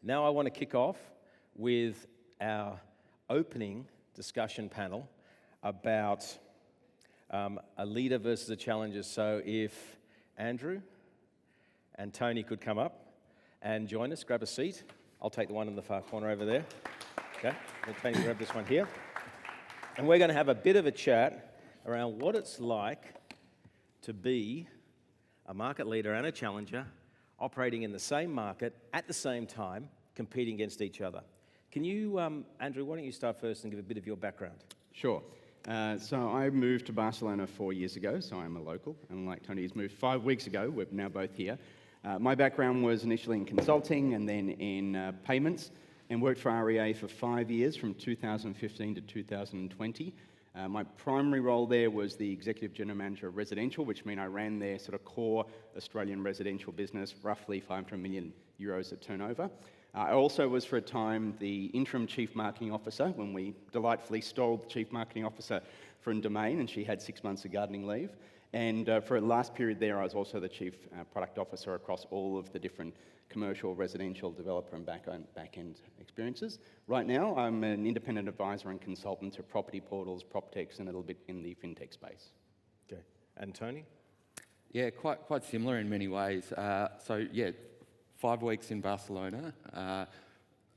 Now I want to kick off with our opening discussion panel about a leader versus a challenger. So if Andrew and Tony could come up and join us, grab a seat. I'll take the one in the far corner over there. Okay, and Tony, grab this one here. And we're going to have a bit of a chat around what it's like to be a market leader and a challenger operating in the same market at the same time, competing against each other. Can you, Andrew, why don't you start first and give a bit of your background? Sure. So I moved to Barcelona 4 years ago, so I'm a local. And like Tony's moved 5 weeks ago, we're now both here. My background was initially in consulting and then in payments, and worked for REA for 5 years, from 2015 to 2020. My primary role there was the Executive General Manager of Residential, which meant I ran their sort of core Australian residential business, roughly 500 million euros of turnover. I also was for a time the interim Chief Marketing Officer when we delightfully stole the Chief Marketing Officer from Domain, and she had 6 months of gardening leave. And for the last period there, I was also the Chief Product Officer across all of the different commercial, residential, developer and back-end experiences. Right now, I'm an independent advisor and consultant to property portals, PropTechs, and a little bit in the fintech space. Okay. And Tony? Yeah, quite similar in many ways. 5 weeks in Barcelona.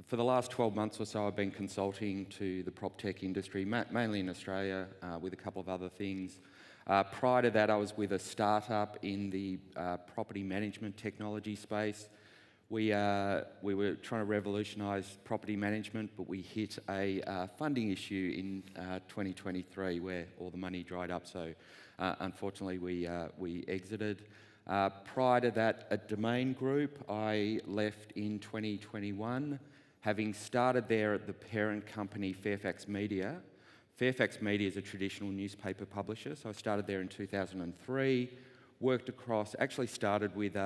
For the last 12 months or so, I've been consulting to the PropTech industry, mainly in Australia, with a couple of other things. Prior to that, I was with a startup in the property management technology space. We were trying to revolutionise property management, but we hit a funding issue in 2023 where all the money dried up. So unfortunately, we exited. Prior to that, at Domain Group, I left in 2021, having started there at the parent company Fairfax Media. Fairfax Media is a traditional newspaper publisher, so I started there in 2003, worked across, actually started with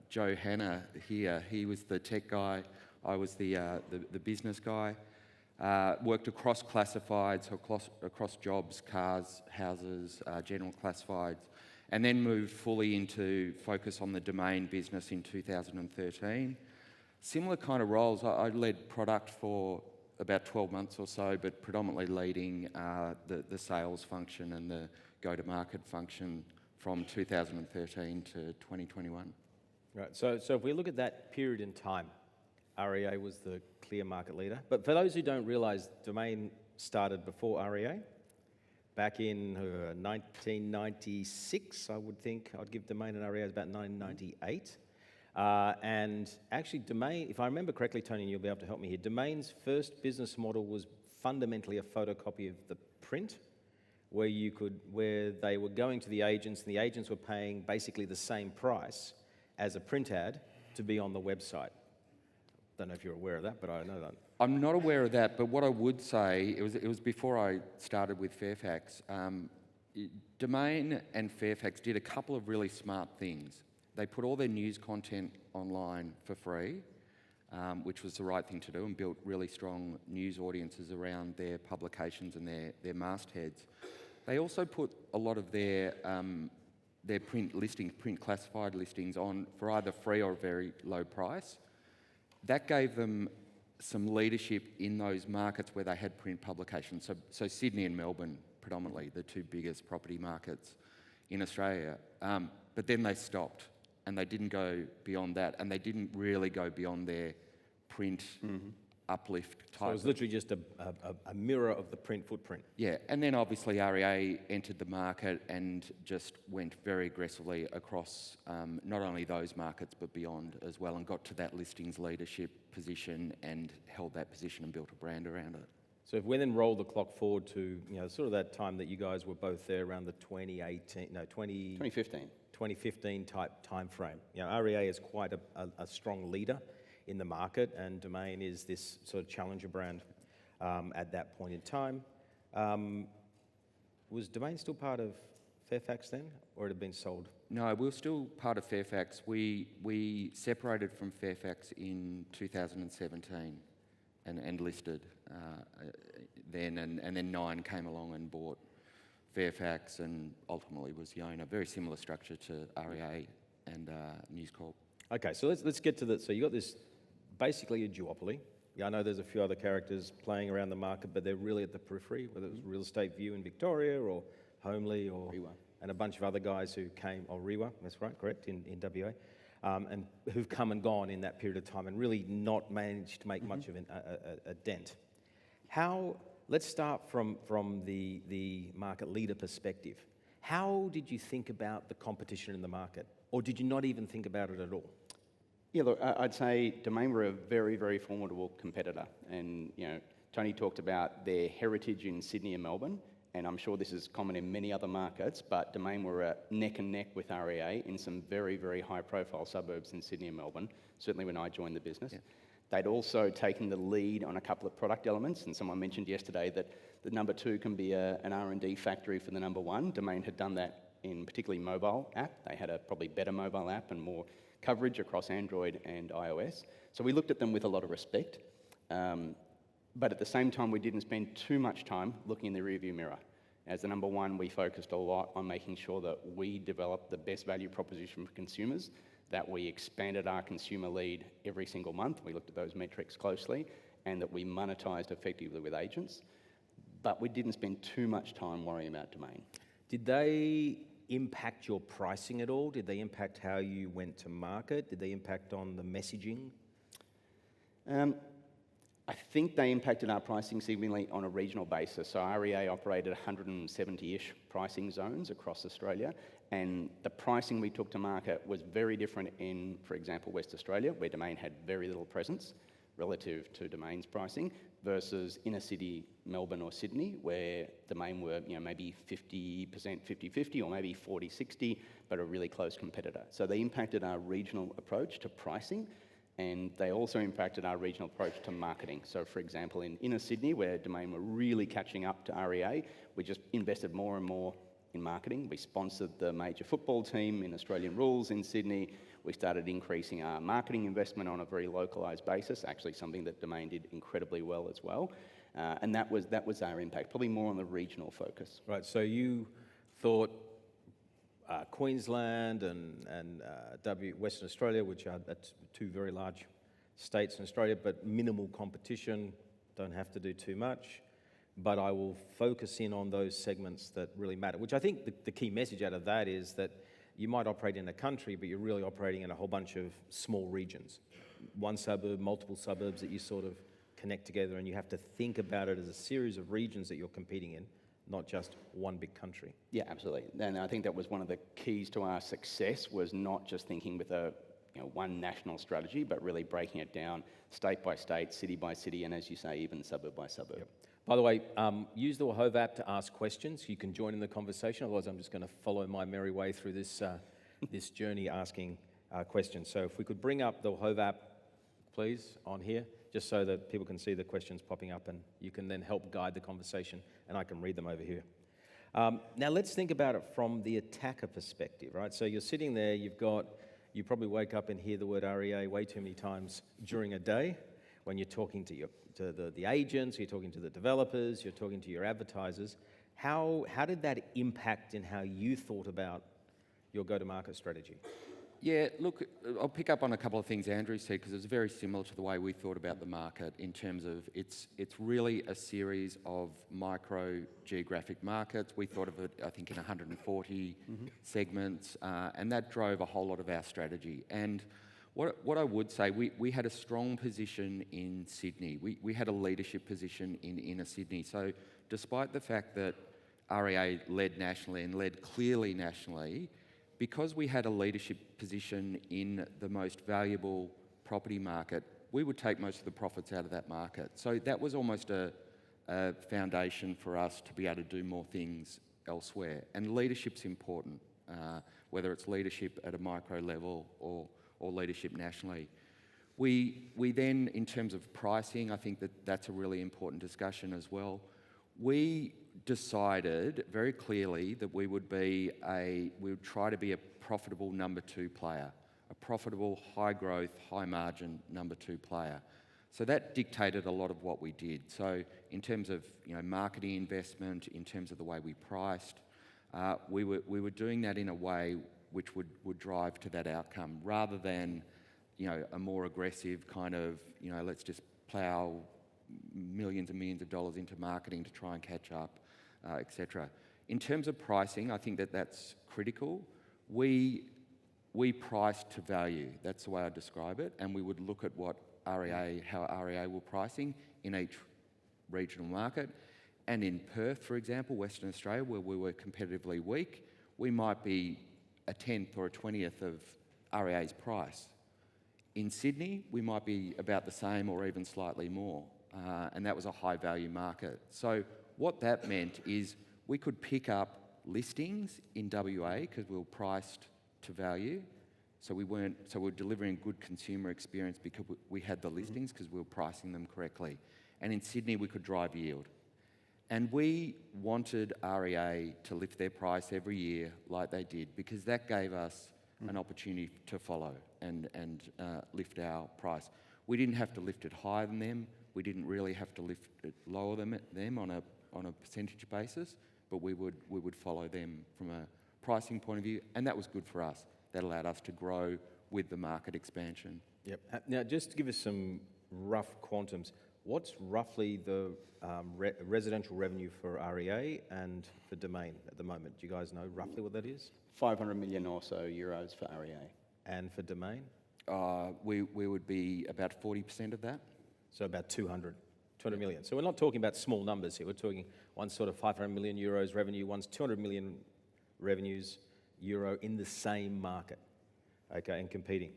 Joe Hanna here. He was the tech guy, I was the business guy. Worked across classifieds, across jobs, cars, houses, general classifieds, and then moved fully into focus on the Domain business in 2013. Similar kind of roles. I led product for about 12 months or so, but predominantly leading the sales function and the go-to-market function from 2013 to 2021. Right, so if we look at that period in time, REA was the clear market leader. But for those who don't realise, Domain started before REA. Back in 1996, I would think. I'd give Domain and REA about 1998. And actually Domain, if I remember correctly, Tony, and you'll be able to help me here, Domain's first business model was fundamentally a photocopy of the print, where they were going to the agents, and the agents were paying basically the same price as a print ad to be on the website. Don't know if you're aware of that, but I know that. I'm not aware of that, but what I would say, it was before I started with Fairfax. Domain and Fairfax did a couple of really smart things. They put all their news content online for free, which was the right thing to do, and built really strong news audiences around their publications and their mastheads. They also put a lot of their print listings, print classified listings on for either free or a very low price. That gave them some leadership in those markets where they had print publications. So Sydney and Melbourne, predominantly, the two biggest property markets in Australia. But then they stopped, and they didn't go beyond that, and they didn't really go beyond their print uplift type. So it was literally just a mirror of the print footprint. Yeah, and then obviously REA entered the market and just went very aggressively across not only those markets but beyond as well, and got to that listings leadership position and held that position and built a brand around it. So if we then roll the clock forward to sort of that time that you guys were both there around the 2015 type time frame. REA is quite a strong leader in the market, and Domain is this sort of challenger brand at that point in time. Was Domain still part of Fairfax then, or it had been sold? No, we were still part of Fairfax. We separated from Fairfax in 2017 and listed then, and then Nine came along and bought Fairfax and ultimately was the owner. Very similar structure to REA and News Corp. Okay, so let's get to that. So you got this basically a duopoly. Yeah, I know there's a few other characters playing around the market, but they're really at the periphery, whether it was Real Estate View in Victoria or Homely or Rewa. and a bunch of other guys who came, or Rewa, that's right, correct, in WA, and who've come and gone in that period of time and really not managed to make much of a dent. Let's start from the market leader perspective. How did you think about the competition in the market? Or did you not even think about it at all? Yeah, look, I'd say Domain were a very, very formidable competitor. And, Tony talked about their heritage in Sydney and Melbourne, and I'm sure this is common in many other markets, but Domain were neck and neck with REA in some very, very high-profile suburbs in Sydney and Melbourne, certainly when I joined the business. Yeah. They'd also taken the lead on a couple of product elements, and someone mentioned yesterday that the number 2 can be an R&D factory for the number 1. Domain had done that in particularly mobile app. They had a probably better mobile app and more coverage across Android and iOS. So we looked at them with a lot of respect. But at the same time, we didn't spend too much time looking in the rearview mirror. As the number 1, we focused a lot on making sure that we developed the best value proposition for consumers, that we expanded our consumer lead every single month. We looked at those metrics closely, and that we monetized effectively with agents. But we didn't spend too much time worrying about Domain. Did they impact your pricing at all? Did they impact how you went to market? Did they impact on the messaging? I think they impacted our pricing significantly on a regional basis. So REA operated 170-ish pricing zones across Australia, and the pricing we took to market was very different in, for example, West Australia, where Domain had very little presence relative to Domain's pricing, versus inner city Melbourne or Sydney, where Domain were maybe 50%, 50-50, or maybe 40-60, but a really close competitor. So they impacted our regional approach to pricing, and they also impacted our regional approach to marketing. So for example, in inner Sydney, where Domain were really catching up to REA, we just invested more and more in marketing. We sponsored the major football team in Australian rules in Sydney. We started increasing our marketing investment on a very localised basis, actually something that Domain did incredibly well as well. And that was our impact, probably more on the regional focus. Right, so you thought Queensland and Western Australia, which are two very large states in Australia, but minimal competition, don't have to do too much, but I will focus in on those segments that really matter, which I think the key message out of that is that you might operate in a country, but you're really operating in a whole bunch of small regions. One suburb, multiple suburbs that you sort of connect together, and you have to think about it as a series of regions that you're competing in, not just one big country. Yeah, absolutely. And I think that was one of the keys to our success, was not just thinking with one national strategy, but really breaking it down state by state, city by city, and as you say, even suburb by suburb. Yep. By the way, use the Wahove app to ask questions. You can join in the conversation, otherwise I'm just going to follow my merry way through this this journey asking questions. So if we could bring up the Wahove app, please, on here, just so that people can see the questions popping up, and you can then help guide the conversation, and I can read them over here. Now let's think about it from the attacker perspective, right? So you're sitting there, you probably wake up and hear the word REA way too many times during a day when you're talking to the agents, you're talking to the developers, you're talking to your advertisers. How did that impact in how you thought about your go-to-market strategy? Yeah, look, I'll pick up on a couple of things Andrew said, because it's very similar to the way we thought about the market in terms of it's really a series of micro geographic markets. We thought of it, I think, in 140 segments, and that drove a whole lot of our strategy. And what I would say, we had a strong position in Sydney. We had a leadership position in inner Sydney. So despite the fact that REA led nationally and led clearly nationally, because we had a leadership position in the most valuable property market, we would take most of the profits out of that market. So that was almost a foundation for us to be able to do more things elsewhere. And leadership's important, whether it's leadership at a micro level or leadership nationally. We then, in terms of pricing, I think that's a really important discussion as well. We decided very clearly that we would try to be a profitable number 2 player, a profitable, high growth, high margin number 2 player. So that dictated a lot of what we did. So in terms of marketing investment, in terms of the way we priced, we were doing that in a way which would drive to that outcome, rather than a more aggressive kind of, let's just plough millions and millions of dollars into marketing to try and catch up, etc. In terms of pricing, I think that's critical. We price to value. That's the way I describe it, and we would look at how REA were pricing in each regional market. And in Perth, for example, Western Australia, where we were competitively weak, we might be a 10th or a 20th of REA's price. In Sydney, we might be about the same or even slightly more, and that was a high-value market. So what that meant is we could pick up listings in WA because we were priced to value. So we were delivering a good consumer experience because we had the listings because we were pricing them correctly. And in Sydney, we could drive yield. And we wanted REA to lift their price every year like they did because that gave us an opportunity to follow and lift our price. We didn't have to lift it higher than them. We didn't really have to lift it lower than them on a percentage basis, but we would follow them from a pricing point of view, and that was good for us. That allowed us to grow with the market expansion. Yep. Now, just to give us some rough quantums, what's roughly the residential revenue for REA and for Domain at the moment? Do you guys know roughly what that is? 500 million or so euros for REA. And for Domain? We would be about 40% of that. So about 200 million. So we're not talking about small numbers here. We're talking one's sort of 500 million euros revenue, one's 200 million revenues euro in the same market, okay, and competing.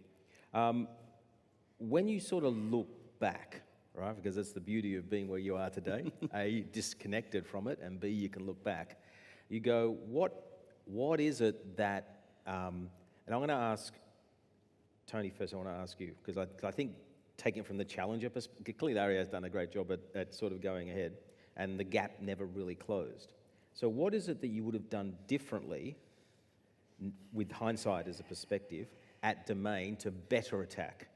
When you sort of look back, right, because that's the beauty of being where you are today, A, disconnected from it, and B, you can look back. You go, what is it that, and I'm going to ask Tony first, I want to ask you, because I think taking it from the challenger perspective, clearly the REA has done a great job at sort of going ahead, and the gap never really closed. So what is it that you would have done differently, with hindsight as a perspective, at Domain to better attack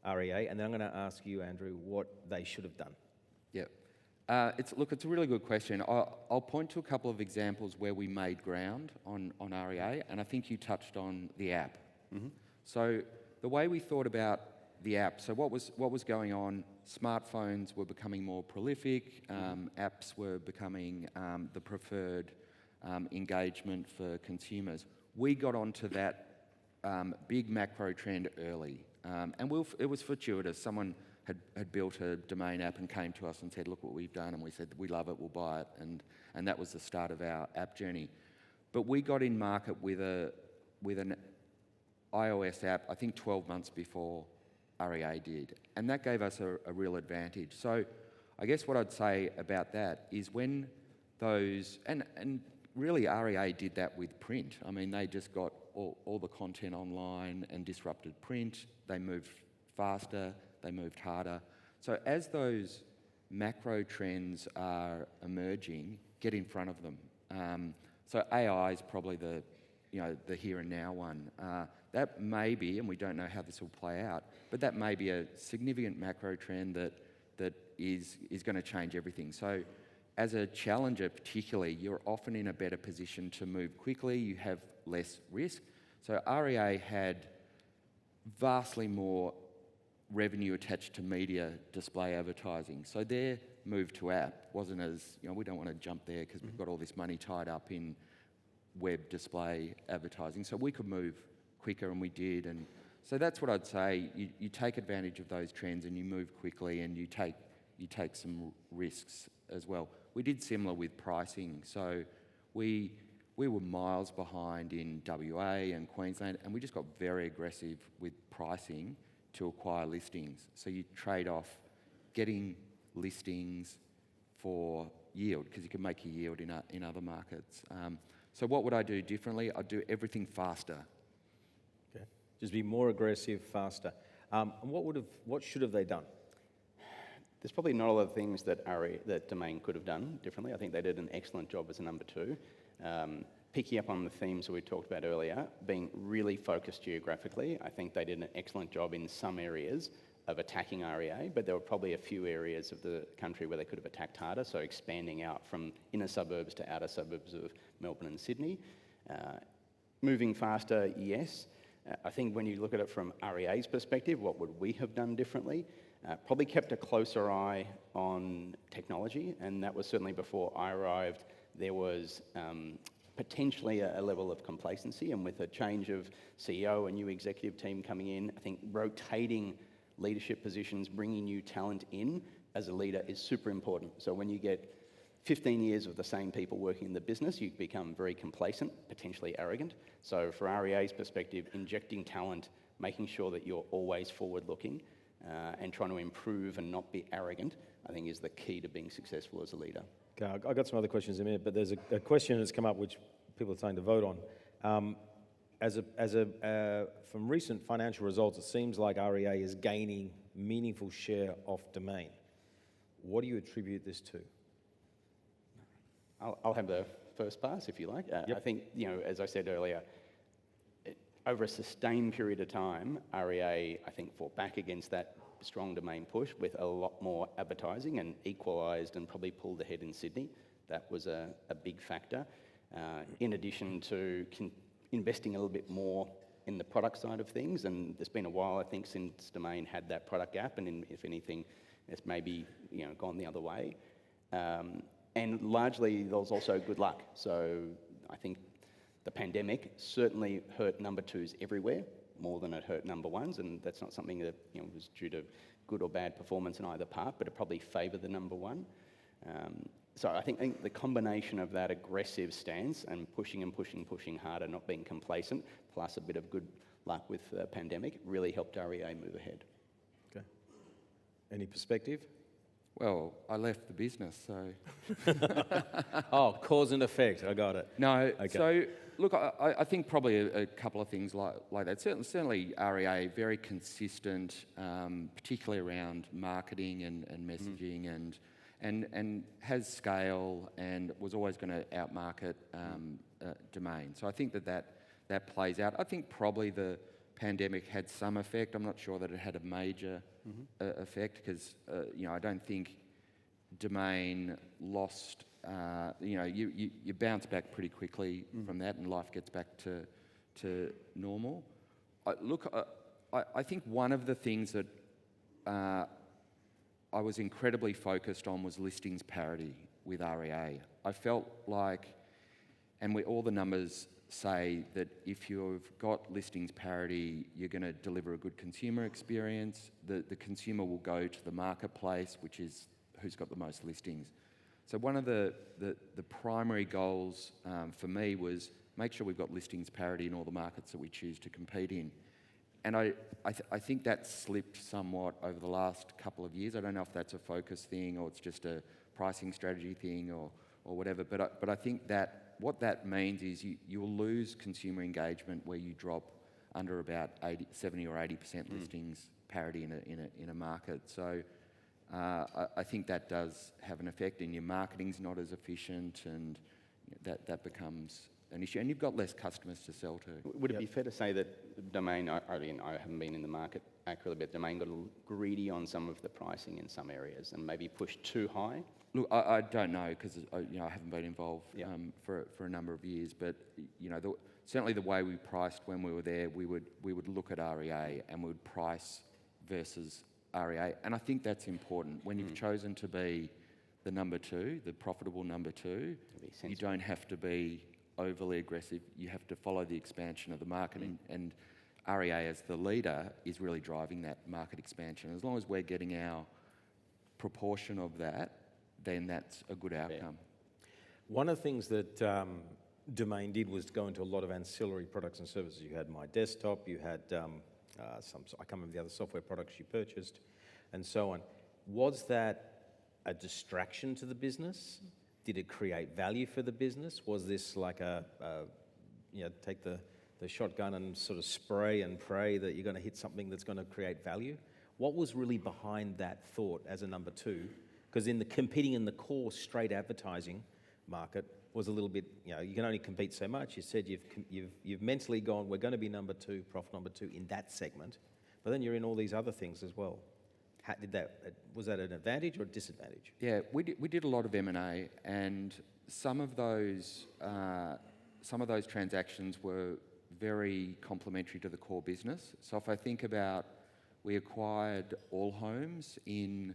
REA? And then I'm going to ask you, Andrew, what they should have done. Yep. It's a really good question. I'll point to a couple of examples where we made ground on REA, and I think you touched on the app. Mm-hmm. So the way we thought about the app, so what was going on, smartphones were becoming more prolific, apps were becoming the preferred engagement for consumers. We got onto that big macro trend early, and it was fortuitous. Someone had built a Domain app and came to us and said, look what we've done, and we said, we love it, we'll buy it, and that was the start of our app journey. But we got in market with an iOS app, I think 12 months before REA did, and that gave us a real advantage. So I guess what I'd say about that is when those, and really REA did that with print. I mean, they just got all the content online and disrupted print. They moved faster, they moved harder. So as those macro trends are emerging, get in front of them. So AI is probably the here and now one. That may be, and we don't know how this will play out, but that may be a significant macro trend that is going to change everything. So as a challenger particularly, you're often in a better position to move quickly, you have less risk. So REA had vastly more revenue attached to media display advertising. So their move to app wasn't as, we don't want to jump there because we've got all this money tied up in web display advertising. So we could move quicker, and we did. And so that's what I'd say. You take advantage of those trends and you move quickly, and you take some risks as well. We did similar with pricing. So we were miles behind in WA and Queensland, and we just got very aggressive with pricing to acquire listings. So you trade off getting listings for yield, because you can make a yield in other markets. So what would I do differently? I'd do everything faster. Okay. Just be more aggressive, faster. And what should have they done? There's probably not a lot of things that Domain could have done differently. I think they did an excellent job as a number two. Picking up on the themes that we talked about earlier, being really focused geographically, I think they did an excellent job in some areas of attacking REA, but there were probably a few areas of the country where they could have attacked harder, so expanding out from inner suburbs to outer suburbs of Melbourne and Sydney. Moving faster, yes. I think when you look at it from REA's perspective, what would we have done differently? Probably kept a closer eye on technology, and that was certainly before I arrived. There was potentially a level of complacency, and with a change of CEO, a new executive team coming in, I think rotating leadership positions, bringing new talent in as a leader is super important. So when you get 15 years of the same people working in the business, you become very complacent, potentially arrogant. So for REA's perspective, injecting talent, making sure that you're always forward-looking and trying to improve and not be arrogant, I think is the key to being successful as a leader. Okay, I've got some other questions in a minute, but there's a question that's come up which people are starting to vote on. From recent financial results, it seems like REA is gaining meaningful share of Domain. What do you attribute this to? I'll have the first pass if you like. Yep. I think, as I said earlier, over a sustained period of time, REA, I think, fought back against that strong Domain push with a lot more advertising and equalised and probably pulled ahead in Sydney. That was a big factor. In addition to investing a little bit more in the product side of things, and there's been a while, I think, since Domain had that product gap, and if anything, it's maybe gone the other way. And largely, there was also good luck. So I think the pandemic certainly hurt number twos everywhere, more than it hurt number ones, and that's not something that was due to good or bad performance in either part, but it probably favoured the number one. So I think the combination of that aggressive stance and pushing harder, not being complacent, plus a bit of good luck with the pandemic, really helped REA move ahead. Okay. Any perspective? Well, I left the business, so... Oh, cause and effect, I got it. No, Okay. So, look, I think probably a couple of things like that. Certainly REA, very consistent, particularly around marketing and messaging and has scale and was always going to outmarket Domain. So I think that plays out. I think probably the pandemic had some effect. I'm not sure that it had a major effect because, I don't think Domain lost, you bounce back pretty quickly from that and life gets back to normal. I think one of the things that I was incredibly focused on was listings parity with REA. I felt like, and all the numbers say that if you've got listings parity, you're going to deliver a good consumer experience. The consumer will go to the marketplace, which is who's got the most listings. So one of the primary goals for me was make sure we've got listings parity in all the markets that we choose to compete in. And I think that slipped somewhat over the last couple of years. I don't know if that's a focus thing or it's just a pricing strategy thing or whatever, but I think that what that means is you'll lose consumer engagement where you drop under about 70 or 80% listings parity in a market. So I think that does have an effect, and your marketing's not as efficient, and that becomes an issue. And you've got less customers to sell to. Would it be fair to say that Domain, I haven't been in the market accurately, but Domain got a little greedy on some of the pricing in some areas and maybe pushed too high? Look, I don't know because I haven't been involved for a number of years. But certainly the way we priced when we were there, we would look at REA and we would price versus REA, and I think that's important when you've chosen to be the number two, the profitable number two. You don't have to be overly aggressive. You have to follow the expansion of the market, and REA as the leader is really driving that market expansion. As long as we're getting our proportion of that, then that's a good outcome. One of the things that Domain did was go into a lot of ancillary products and services. You had My Desktop, you had I can't remember the other software products you purchased, and so on. Was that a distraction to the business? Did it create value for the business? Was this like take the shotgun and sort of spray and pray that you're going to hit something that's going to create value? What was really behind that thought as a number two? Because competing in the core straight advertising market was a little bit, you can only compete so much. You said you've mentally gone, we're going to be number two, profit number two in that segment, but then you're in all these other things as well. Was that an advantage or a disadvantage? Yeah, we did a lot of M&A, and some of those transactions were very complementary to the core business. So if I think about, we acquired All Homes in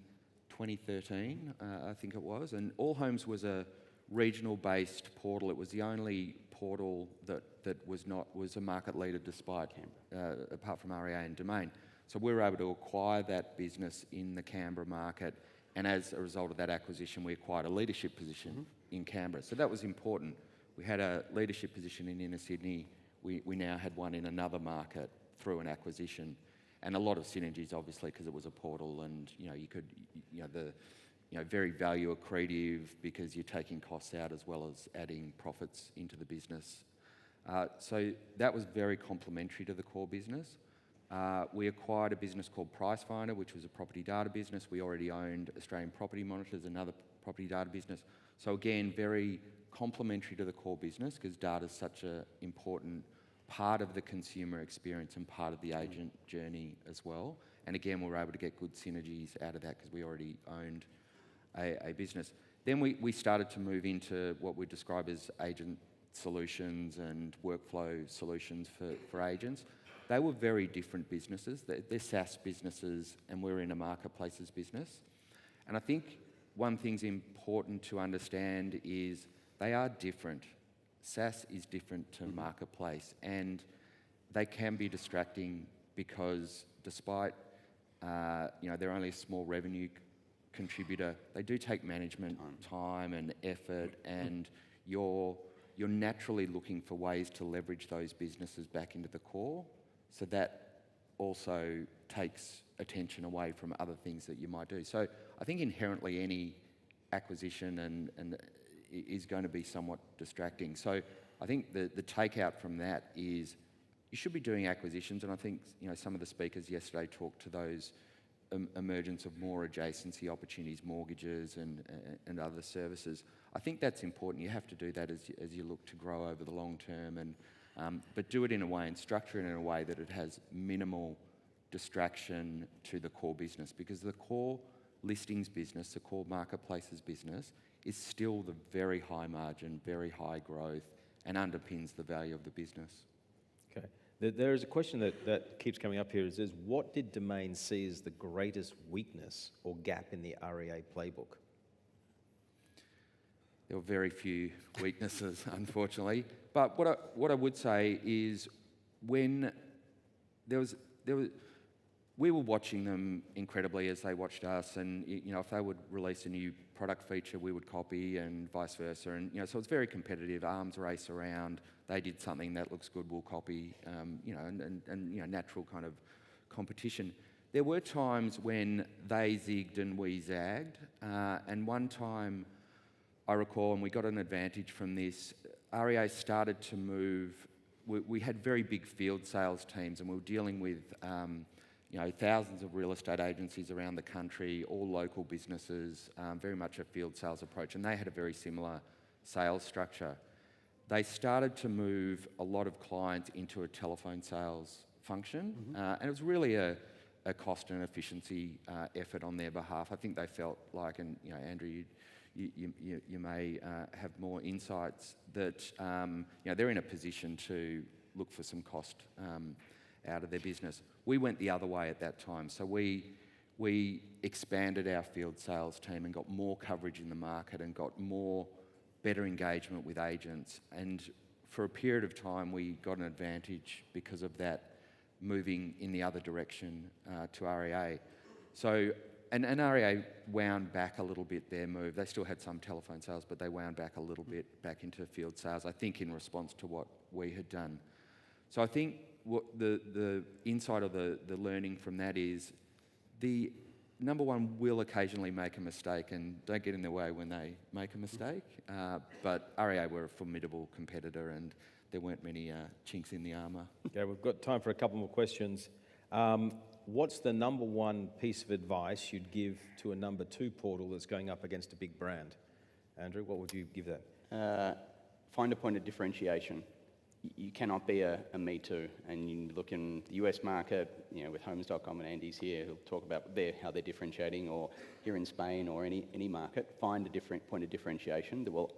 2013, I think it was, and All Homes was a regional-based portal. It was the only portal that was a market leader despite apart from REA and Domain. So we were able to acquire that business in the Canberra market, and as a result of that acquisition, we acquired a leadership position in Canberra. So that was important. We had a leadership position in inner Sydney. We now had one in another market through an acquisition, and a lot of synergies, obviously, because it was a portal, and you could very value accretive because you're taking costs out as well as adding profits into the business. So that was very complementary to the core business. We acquired a business called Pricefinder, which was a property data business. We already owned Australian Property Monitors, another property data business. So again, very complementary to the core business because data is such an important part of the consumer experience and part of the agent journey as well. And again, we were able to get good synergies out of that because we already owned a business. Then we started to move into what we describe as agent solutions and workflow solutions for agents. They were very different businesses. They're SaaS businesses, and we're in a marketplaces business. And I think one thing's important to understand is they are different. SaaS is different to marketplace, and they can be distracting because despite they're only a small revenue contributor, they do take management time and effort, and you're naturally looking for ways to leverage those businesses back into the core. So that also takes attention away from other things that you might do. So I think inherently any acquisition and is going to be somewhat distracting. So I think the takeout from that is you should be doing acquisitions, and I think some of the speakers yesterday talked to those emergence of more adjacency opportunities, mortgages and other services. I think that's important. You have to do that as you look to grow over the long term, but do it in a way and structure it in a way that it has minimal distraction to the core business, because the core listings business, the core marketplaces business, is still the very high margin, very high growth, and underpins the value of the business. Okay. There is a question that keeps coming up here. It says, what did Domain see as the greatest weakness or gap in the REA playbook? There were very few weaknesses, unfortunately. But what I would say is when we were watching them incredibly as they watched us, and if they would release a new product feature, we would copy, and vice versa. And so it's very competitive, arms race around. They did something that looks good, we'll copy. And natural kind of competition. There were times when they zigged and we zagged, and one time I recall, and we got an advantage from this, REA started to move. We had very big field sales teams, and we were dealing with thousands of real estate agencies around the country, all local businesses, very much a field sales approach, and they had a very similar sales structure. They started to move a lot of clients into a telephone sales function, and it was really a cost and efficiency effort on their behalf. I think they felt like, and Andrew, you may have more insights, that they're in a position to look for some cost out of their business. We went the other way at that time. So we expanded our field sales team and got more coverage in the market and got better engagement with agents. And for a period of time, we got an advantage because of that, moving in the other direction to REA. So, and REA wound back a little bit their move. They still had some telephone sales, but they wound back a little bit back into field sales, I think in response to what we had done. So I think what the insight of the learning from that is the number one will occasionally make a mistake, and don't get in their way when they make a mistake. But REA were a formidable competitor, and there weren't many chinks in the armour. Okay, we've got time for a couple more questions. What's the number one piece of advice you'd give to a number two portal that's going up against a big brand? Andrew, what would you give that? Find a point of differentiation. You cannot be a me too. And you look in the US market, with Homes.com, and Andy's here, who'll talk about how they're differentiating, or here in Spain or any market, find a different point of differentiation that will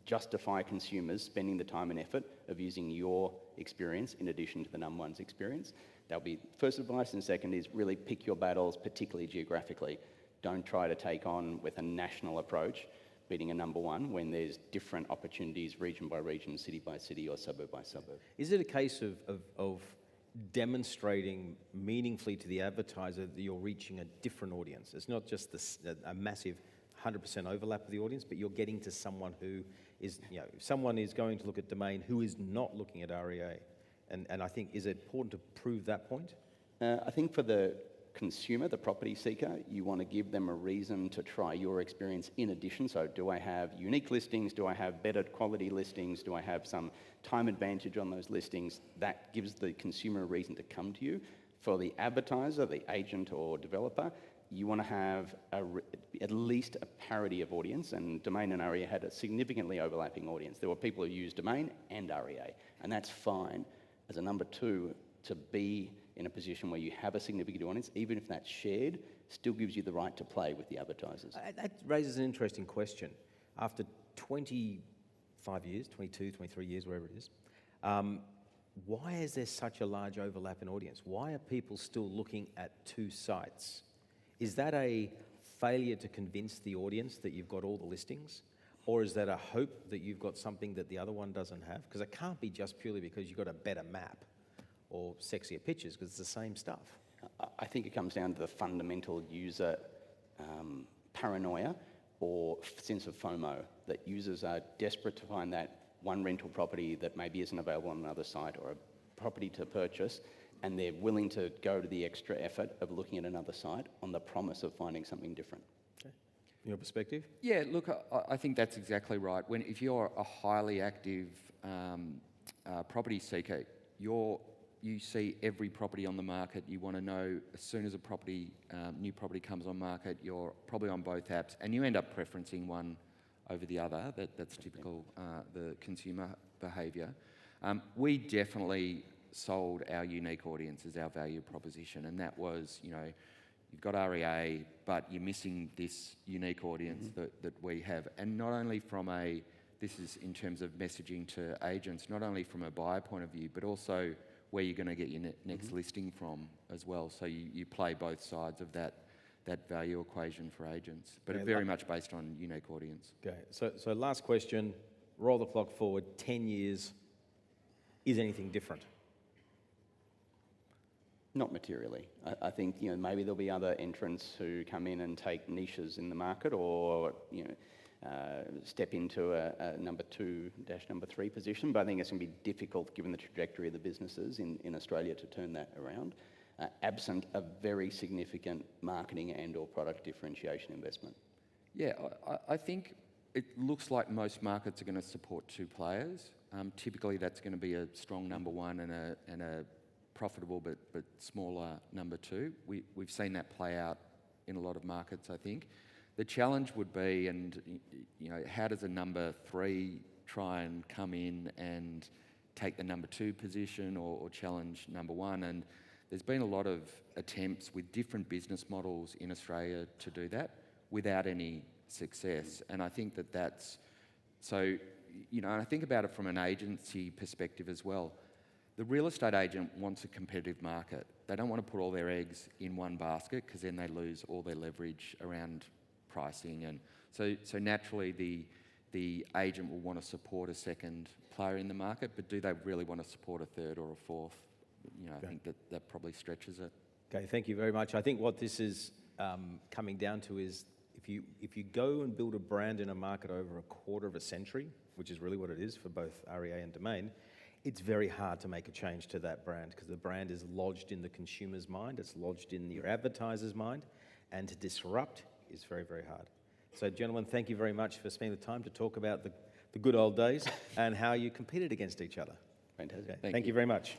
justify consumers spending the time and effort of using your experience in addition to the number one's experience. That'll be first advice, and second is really pick your battles, particularly geographically. Don't try to take on with a national approach, beating a number one when there's different opportunities region by region, city by city, or suburb by suburb. Is it a case of demonstrating meaningfully to the advertiser that you're reaching a different audience? It's not just a massive 100% overlap of the audience, but you're getting to someone who is, someone is going to look at Domain who is not looking at REA. And I think, is it important to prove that point? I think for the consumer, the property seeker, you want to give them a reason to try your experience in addition. So do I have unique listings? Do I have better quality listings? Do I have some time advantage on those listings? That gives the consumer a reason to come to you. For the advertiser, the agent or developer, you want to have at least a parity of audience, and Domain and REA had a significantly overlapping audience. There were people who used Domain and REA, and that's fine. As a number two, to be in a position where you have a significant audience, even if that's shared, still gives you the right to play with the advertisers. That raises an interesting question. After 25 years, 22, 23 years, wherever it is, why is there such a large overlap in audience? Why are people still looking at two sites? Is that a failure to convince the audience that you've got all the listings? Or is that a hope that you've got something that the other one doesn't have? Because it can't be just purely because you've got a better map or sexier pictures, because it's the same stuff. I think it comes down to the fundamental user paranoia or sense of FOMO, that users are desperate to find that one rental property that maybe isn't available on another site, or a property to purchase, and they're willing to go to the extra effort of looking at another site on the promise of finding something different. Okay. From your perspective? Yeah, look, I think that's exactly right. If you're a highly active property seeker, you see every property on the market. You want to know as soon as a new property comes on market, you're probably on both apps, and you end up preferencing one over the other. That's typical the consumer behaviour. We definitely sold our unique audience as our value proposition, and that was, you've got REA, but you're missing this unique audience that we have. And not only this is in terms of messaging to agents, not only from a buyer point of view, but also where you're going to get your next listing from as well. So you play both sides of that value equation for agents, but very much based on unique audience. Okay, so last question, roll the clock forward 10 years. Is anything different? Not materially. I think maybe there'll be other entrants who come in and take niches in the market, or step into a number 2-number 3 position. But I think it's going to be difficult, given the trajectory of the businesses in Australia, to turn that around, absent a very significant marketing and/or product differentiation investment. Yeah, I think it looks like most markets are going to support two players. Typically, that's going to be a strong number one and a profitable but smaller number two. We've seen that play out in a lot of markets, I think. The challenge would be, how does a number 3 try and come in and take the number 2 position or challenge number 1? And there's been a lot of attempts with different business models in Australia to do that without any success. And I think that's so. I think about it from an agency perspective as well. The real estate agent wants a competitive market. They don't want to put all their eggs in one basket, because then they lose all their leverage around pricing. And so naturally the agent will want to support a second player in the market, but do they really want to support a third or a fourth? I think that probably stretches it. Okay, thank you very much. I think what this is coming down to is if you go and build a brand in a market over a quarter of a century, which is really what it is for both REA and Domain, it's very hard to make a change to that brand, because the brand is lodged in the consumer's mind, it's lodged in your advertiser's mind, and to disrupt is very, very hard. So, gentlemen, thank you very much for spending the time to talk about the good old days and how you competed against each other. Fantastic. Okay. Thank you very much.